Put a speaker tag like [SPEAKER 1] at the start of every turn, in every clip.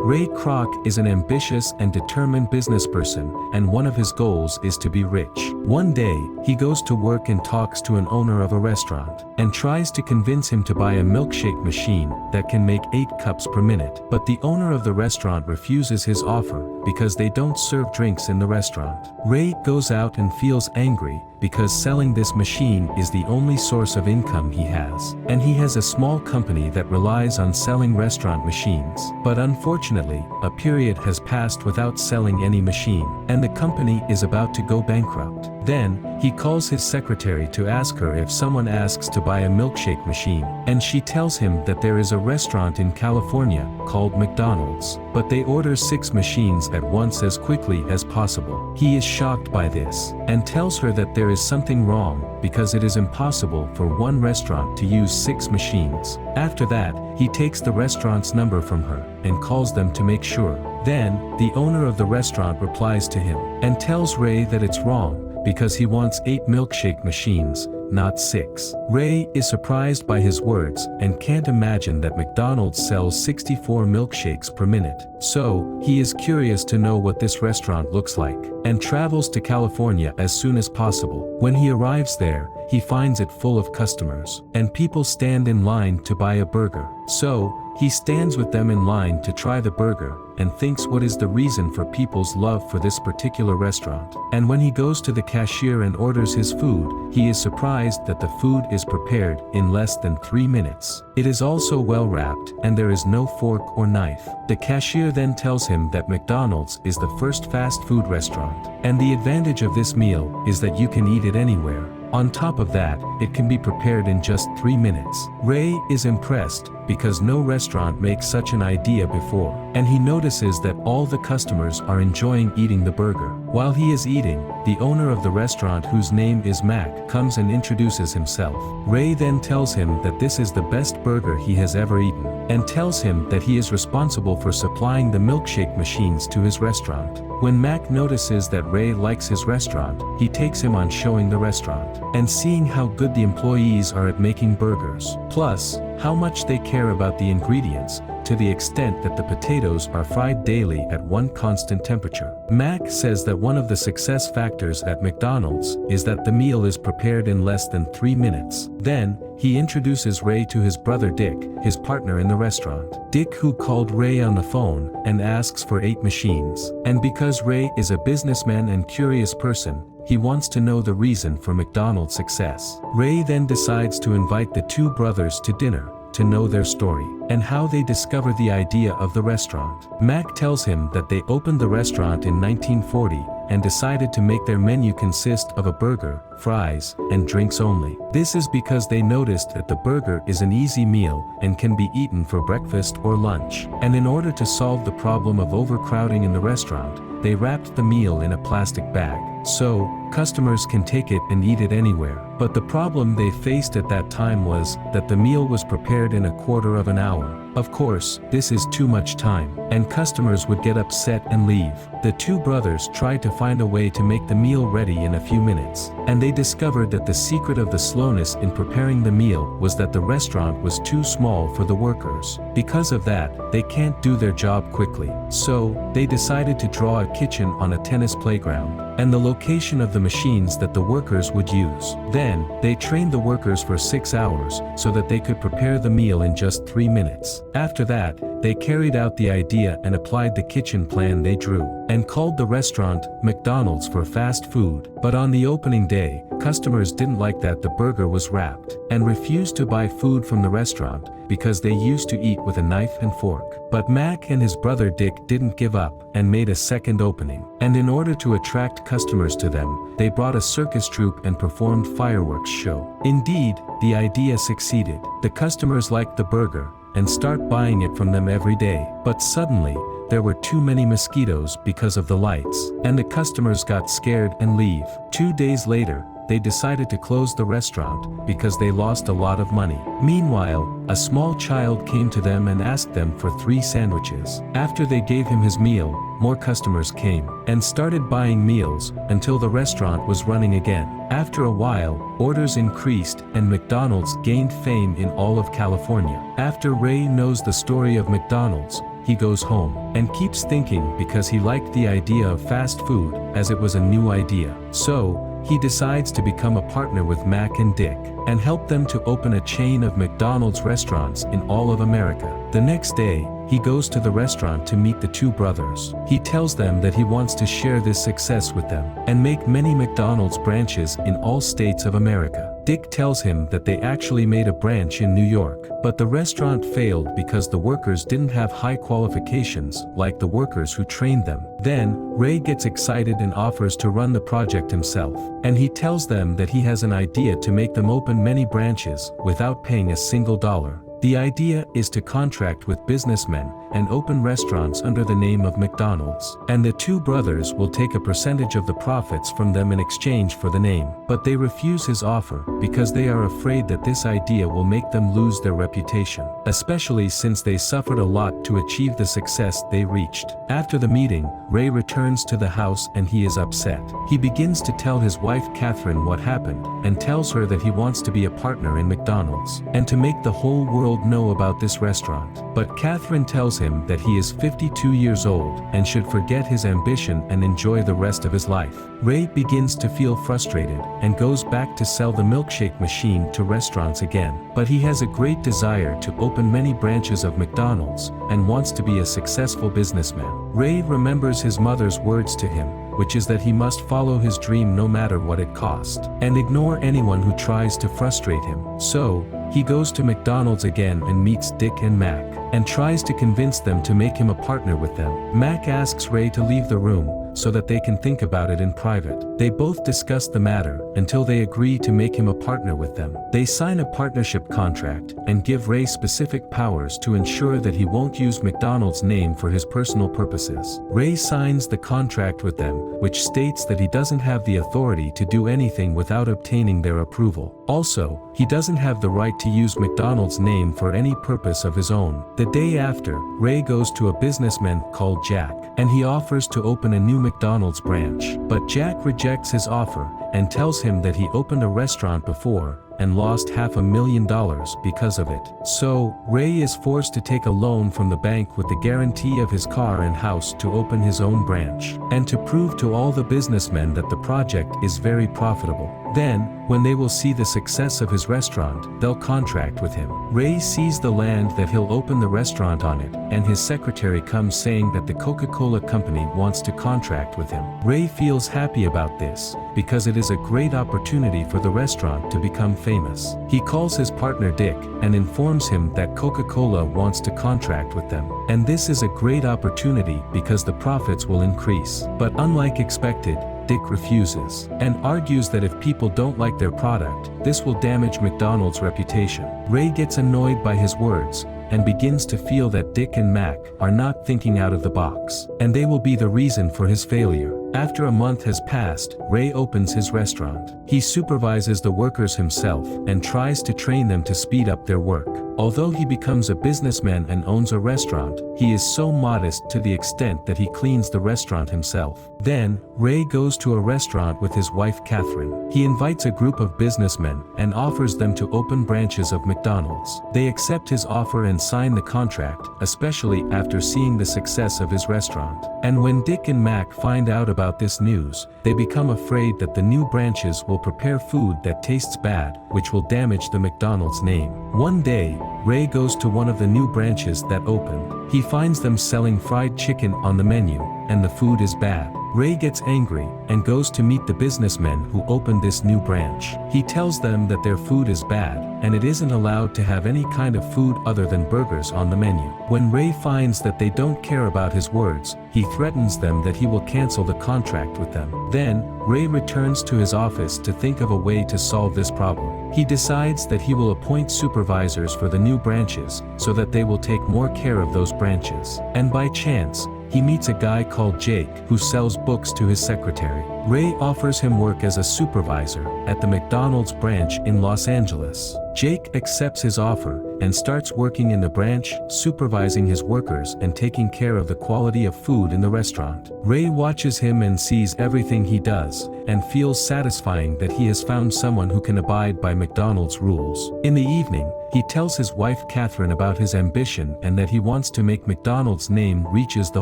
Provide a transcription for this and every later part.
[SPEAKER 1] Ray Kroc is an ambitious and determined businessperson, and one of his goals is to be rich. One day, he goes to work and talks to an owner of a restaurant, and tries to convince him to buy a milkshake machine that can make 8 cups per minute. But the owner of the restaurant refuses his offer, because they don't serve drinks in the restaurant. Ray goes out and feels angry, because selling this machine is the only source of income he has. And he has a small company that relies on selling restaurant machines. But unfortunately, a period has passed without selling any machine, and the company is about to go bankrupt. Then, he calls his secretary to ask her if someone asks to buy a milkshake machine, and she tells him that there is a restaurant in California called McDonald's, but they order 6 machines at once as quickly as possible. He is shocked by this, and tells her that there is something wrong, because it is impossible for one restaurant to use 6 machines. After that, he takes the restaurant's number from her, and calls them to make sure. Then, the owner of the restaurant replies to him, and tells Ray that it's wrong, because he wants 8 milkshake machines, not 6. Ray is surprised by his words, and can't imagine that McDonald's sells 64 milkshakes per minute. So, he is curious to know what this restaurant looks like, and travels to California as soon as possible. When he arrives there, he finds it full of customers, and people stand in line to buy a burger. So, he stands with them in line to try the burger, and thinks what is the reason for people's love for this particular restaurant. And when he goes to the cashier and orders his food, he is surprised that the food is prepared in less than 3 minutes. It is also well wrapped, and there is no fork or knife. The cashier then tells him that McDonald's is the first fast food restaurant, and the advantage of this meal is that you can eat it anywhere. On top of that, it can be prepared in just 3 minutes. Ray is impressed, because no restaurant makes such an idea before, and he notices that all the customers are enjoying eating the burger. While he is eating, the owner of the restaurant, whose name is Mac, comes and introduces himself. Ray then tells him that this is the best burger he has ever eaten, and tells him that he is responsible for supplying the milkshake machines to his restaurant. When Mac notices that Ray likes his restaurant, he takes him on showing the restaurant, and seeing how good the employees are at making burgers. Plus, how much they care about the ingredients, to the extent that the potatoes are fried daily at one constant temperature. Mac says that one of the success factors at McDonald's is that the meal is prepared in less than 3 minutes. Then, he introduces Ray to his brother Dick, his partner in the restaurant. Dick, who called Ray on the phone, and asks for 8 machines. And because Ray is a businessman and curious person, he wants to know the reason for McDonald's success. Ray then decides to invite the 2 brothers to dinner, to know their story, and how they discovered the idea of the restaurant. Mac tells him that they opened the restaurant in 1940, and decided to make their menu consist of a burger, fries, and drinks only. This is because they noticed that the burger is an easy meal, and can be eaten for breakfast or lunch. And in order to solve the problem of overcrowding in the restaurant, they wrapped the meal in a plastic bag, so customers can take it and eat it anywhere. But the problem they faced at that time was that the meal was prepared in a quarter of an hour. Of course, this is too much time, and customers would get upset and leave. The 2 brothers tried to find a way to make the meal ready in a few minutes, and they discovered that the secret of the slowness in preparing the meal was that the restaurant was too small for the workers. Because of that, they can't do their job quickly. So, they decided to draw a kitchen on a tennis playground, and the location of the machines that the workers would use. Then, they trained the workers for 6 hours, so that they could prepare the meal in just 3 minutes. After that, they carried out the idea and applied the kitchen plan they drew, and called the restaurant McDonald's for fast food. But on the opening day, customers didn't like that the burger was wrapped, and refused to buy food from the restaurant, because they used to eat with a knife and fork. But Mac and his brother Dick didn't give up, and made a second opening. And in order to attract customers to them, they brought a circus troupe and performed fireworks show. Indeed, the idea succeeded. The customers liked the burger, and start buying it from them every day. But suddenly, there were too many mosquitoes because of the lights, and the customers got scared and leave. 2 days later, they decided to close the restaurant, because they lost a lot of money. Meanwhile, a small child came to them and asked them for 3 sandwiches. After they gave him his meal, more customers came, and started buying meals, until the restaurant was running again. After a while, orders increased, and McDonald's gained fame in all of California. After Ray knows the story of McDonald's, he goes home, and keeps thinking because he liked the idea of fast food, as it was a new idea. So, he decides to become a partner with Mac and Dick, and help them to open a chain of McDonald's restaurants in all of America. The next day, he goes to the restaurant to meet the two brothers. He tells them that he wants to share this success with them, and make many McDonald's branches in all states of America. Dick tells him that they actually made a branch in New York, but the restaurant failed because the workers didn't have high qualifications, like the workers who trained them. Then, Ray gets excited and offers to run the project himself, and he tells them that he has an idea to make them open many branches, without paying a single dollar. The idea is to contract with businessmen and open restaurants under the name of McDonald's, and the two brothers will take a percentage of the profits from them in exchange for the name. But they refuse his offer because they are afraid that this idea will make them lose their reputation, especially since they suffered a lot to achieve the success they reached. After the meeting, Ray returns to the house and he is upset. He begins to tell his wife Catherine what happened, and tells her that he wants to be a partner in McDonald's, and to make the whole world know about this restaurant. But Catherine tells him that he is 52 years old and should forget his ambition and enjoy the rest of his life. Ray begins to feel frustrated and goes back to sell the milkshake machine to restaurants again. But he has a great desire to open many branches of McDonald's and wants to be a successful businessman. Ray remembers his mother's words to him, which is that he must follow his dream no matter what it cost, and ignore anyone who tries to frustrate him. So, he goes to McDonald's again and meets Dick and Mac, and tries to convince them to make him a partner with them. Mac asks Ray to leave the room, so that they can think about it in private. They both discuss the matter, until they agree to make him a partner with them. They sign a partnership contract, and give Ray specific powers to ensure that he won't use McDonald's name for his personal purposes. Ray signs the contract with them, which states that he doesn't have the authority to do anything without obtaining their approval. Also, he doesn't have the right to use McDonald's name for any purpose of his own. The day after, Ray goes to a businessman called Jack, and he offers to open a new McDonald's branch. But Jack rejects his offer, and tells him that he opened a restaurant before, and lost $500,000 because of it. So, Ray is forced to take a loan from the bank with the guarantee of his car and house to open his own branch, and to prove to all the businessmen that the project is very profitable. Then, when they will see the success of his restaurant, they'll contract with him. Ray sees the land that he'll open the restaurant on it, and his secretary comes saying that the Coca-Cola company wants to contract with him. Ray feels happy about this, because it is a great opportunity for the restaurant to become famous. He calls his partner Dick, and informs him that Coca-Cola wants to contract with them. And this is a great opportunity because the profits will increase. But unlike expected, Dick refuses, and argues that if people don't like their product, this will damage McDonald's reputation. Ray gets annoyed by his words, and begins to feel that Dick and Mac are not thinking out of the box, and they will be the reason for his failure. After a month has passed, Ray opens his restaurant. He supervises the workers himself, and tries to train them to speed up their work. Although he becomes a businessman and owns a restaurant, he is so modest to the extent that he cleans the restaurant himself. Then, Ray goes to a restaurant with his wife Catherine. He invites a group of businessmen, and offers them to open branches of McDonald's. They accept his offer and sign the contract, especially after seeing the success of his restaurant. And when Dick and Mac find out about this news, they become afraid that the new branches will prepare food that tastes bad, which will damage the McDonald's name. One day, Ray goes to one of the new branches that opened. He finds them selling fried chicken on the menu, and the food is bad. Ray gets angry, and goes to meet the businessmen who opened this new branch. He tells them that their food is bad, and it isn't allowed to have any kind of food other than burgers on the menu. When Ray finds that they don't care about his words, he threatens them that he will cancel the contract with them. Then, Ray returns to his office to think of a way to solve this problem. He decides that he will appoint supervisors for the new branches, so that they will take more care of those branches. And by chance, he meets a guy called Jake, who sells books to his secretary. Ray offers him work as a supervisor at the McDonald's branch in Los Angeles. Jake accepts his offer, and starts working in the branch, supervising his workers and taking care of the quality of food in the restaurant. Ray watches him and sees everything he does, and feels satisfying that he has found someone who can abide by McDonald's rules. In the evening, he tells his wife Catherine about his ambition and that he wants to make McDonald's name reaches the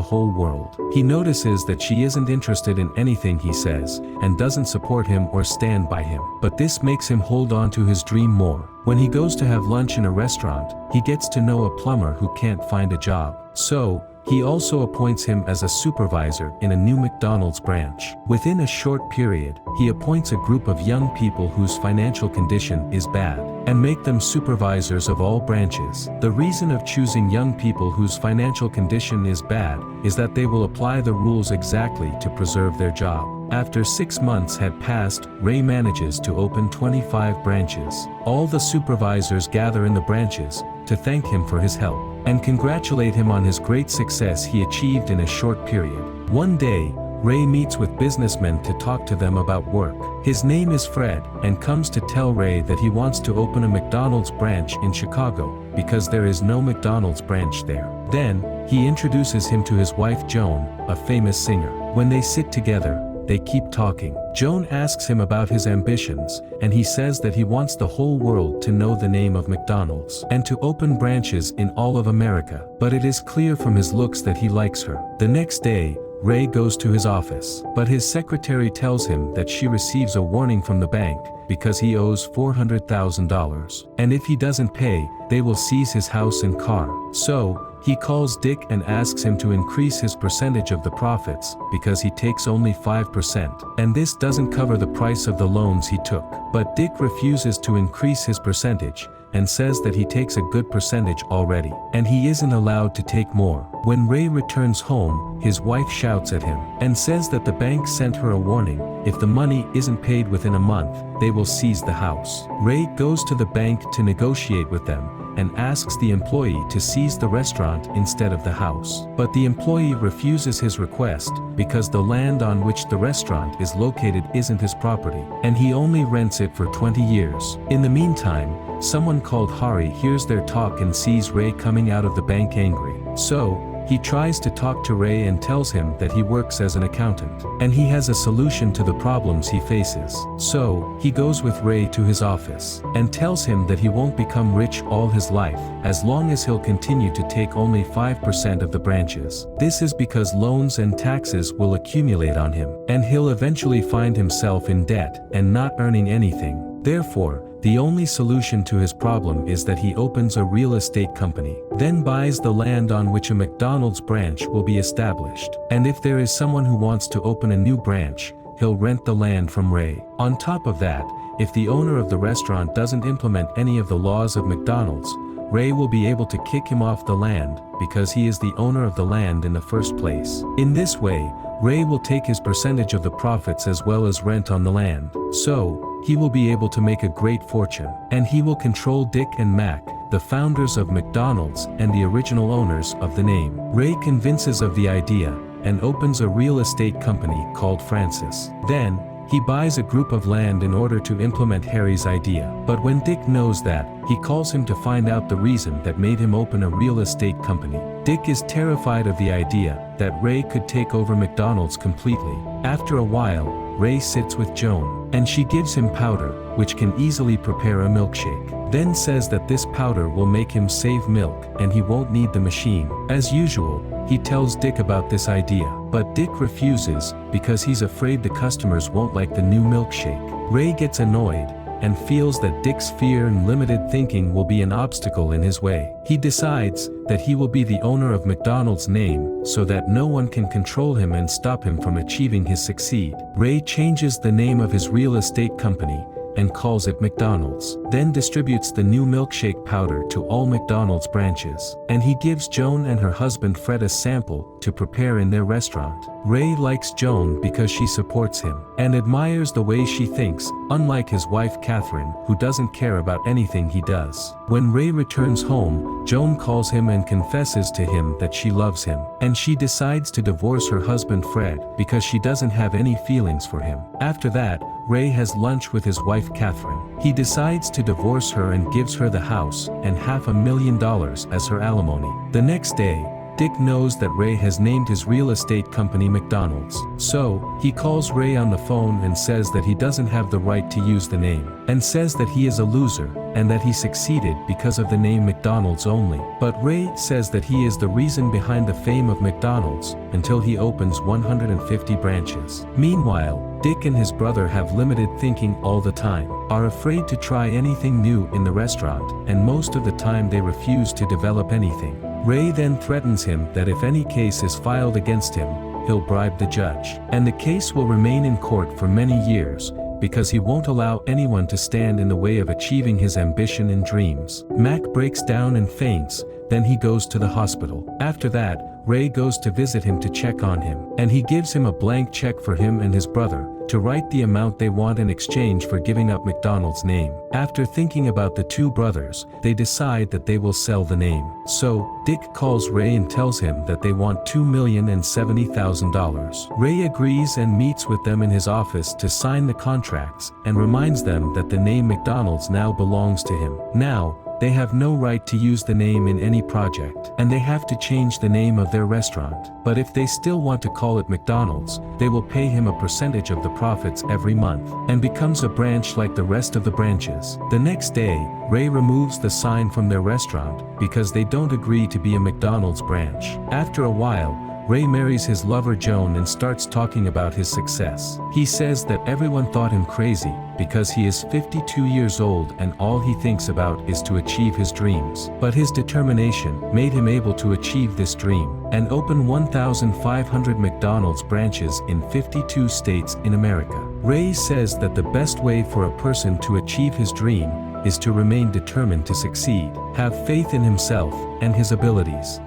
[SPEAKER 1] whole world. He notices that she isn't interested in anything he says, and doesn't support him or stand by him. But this makes him hold on to his dream more. When he goes to have lunch in a restaurant, he gets to know a plumber who can't find a job. So, he also appoints him as a supervisor in a new McDonald's branch. Within a short period, he appoints a group of young people whose financial condition is bad, and make them supervisors of all branches. The reason of choosing young people whose financial condition is bad is that they will apply the rules exactly to preserve their job. After 6 months had passed, Ray manages to open 25 branches. All the supervisors gather in the branches to thank him for his help and congratulate him on his great success he achieved in a short period. One day, Ray meets with businessmen to talk to them about work. His name is Fred, and comes to tell Ray that he wants to open a McDonald's branch in Chicago, because there is no McDonald's branch there. Then, he introduces him to his wife Joan, a famous singer. When they sit together, they keep talking. Joan asks him about his ambitions, and he says that he wants the whole world to know the name of McDonald's, and to open branches in all of America. But it is clear from his looks that he likes her. The next day, Ray goes to his office, but his secretary tells him that she receives a warning from the bank, because he owes $400,000. And if he doesn't pay, they will seize his house and car. So, he calls Dick and asks him to increase his percentage of the profits, because he takes only 5%. And this doesn't cover the price of the loans he took. But Dick refuses to increase his percentage, and says that he takes a good percentage already, and he isn't allowed to take more. When Ray returns home, his wife shouts at him, and says that the bank sent her a warning: if the money isn't paid within a month, they will seize the house. Ray goes to the bank to negotiate with them, and asks the employee to seize the restaurant instead of the house. But the employee refuses his request, because the land on which the restaurant is located isn't his property, and he only rents it for 20 years. In the meantime, someone called Hari hears their talk and sees Ray coming out of the bank angry. So, he tries to talk to Ray and tells him that he works as an accountant, and he has a solution to the problems he faces. So, he goes with Ray to his office, and tells him that he won't become rich all his life, as long as he'll continue to take only 5% of the branches. This is because loans and taxes will accumulate on him, and he'll eventually find himself in debt, and not earning anything. Therefore, the only solution to his problem is that he opens a real estate company, then buys the land on which a McDonald's branch will be established. And if there is someone who wants to open a new branch, he'll rent the land from Ray. On top of that, if the owner of the restaurant doesn't implement any of the laws of McDonald's, Ray will be able to kick him off the land, because he is the owner of the land in the first place. In this way, Ray will take his percentage of the profits as well as rent on the land. So, he will be able to make a great fortune, and he will control Dick and Mac, the founders of McDonald's and the original owners of the name. Ray convinces of the idea, and opens a real estate company called Francis. Then, he buys a group of land in order to implement Harry's idea. But when Dick knows that, he calls him to find out the reason that made him open a real estate company. Dick is terrified of the idea that Ray could take over McDonald's completely. After a while, Ray sits with Joan, and she gives him powder, which can easily prepare a milkshake. Then says that this powder will make him save milk, and he won't need the machine. As usual, he tells Dick about this idea, but Dick refuses, because he's afraid the customers won't like the new milkshake. Ray gets annoyed, and feels that Dick's fear and limited thinking will be an obstacle in his way. He decides that he will be the owner of McDonald's name, so that no one can control him and stop him from achieving his succeed. Ray changes the name of his real estate company, and calls it McDonald's, then distributes the new milkshake powder to all McDonald's branches, and he gives Joan and her husband Fred a sample to prepare in their restaurant. Ray likes Joan because she supports him, and admires the way she thinks, unlike his wife Catherine, who doesn't care about anything he does. When Ray returns home, Joan calls him and confesses to him that she loves him, and she decides to divorce her husband Fred, because she doesn't have any feelings for him. After that, Ray has lunch with his wife Catherine. He decides to to divorce her and gives her the house and $500,000 as her alimony. The next day, Dick knows that Ray has named his real estate company McDonald's. So, he calls Ray on the phone and says that he doesn't have the right to use the name, and says that he is a loser, and that he succeeded because of the name McDonald's only. But Ray says that he is the reason behind the fame of McDonald's, until he opens 150 branches. Meanwhile, Dick and his brother have limited thinking all the time, are afraid to try anything new in the restaurant, and most of the time they refuse to develop anything. Ray then threatens him that if any case is filed against him, he'll bribe the judge. And the case will remain in court for many years, because he won't allow anyone to stand in the way of achieving his ambition and dreams. Mac breaks down and faints, then he goes to the hospital. After that, Ray goes to visit him to check on him, and he gives him a blank check for him and his brother, to write the amount they want in exchange for giving up McDonald's name. After thinking about the two brothers, they decide that they will sell the name. So, Dick calls Ray and tells him that they want $2,070,000. Ray agrees and meets with them in his office to sign the contracts, and reminds them that the name McDonald's now belongs to him. Now, they have no right to use the name in any project, and they have to change the name of their restaurant. But if they still want to call it McDonald's, they will pay him a percentage of the profits every month, and becomes a branch like the rest of the branches. The next day, Ray removes the sign from their restaurant, because they don't agree to be a McDonald's branch. After a while, Ray marries his lover Joan and starts talking about his success. He says that everyone thought him crazy, because he is 52 years old and all he thinks about is to achieve his dreams. But his determination made him able to achieve this dream, and open 1,500 McDonald's branches in 52 states in America. Ray says that the best way for a person to achieve his dream is to remain determined to succeed, have faith in himself and his abilities.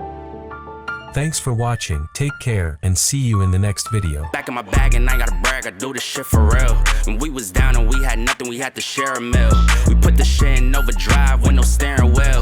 [SPEAKER 1] Thanks for watching, take care, and see you in the next video.
[SPEAKER 2] Back in my bag and I gotta brag, I do this shit for real. When we was down and we had nothing, we had to share a meal. We put the shit in overdrive with no steering wheel.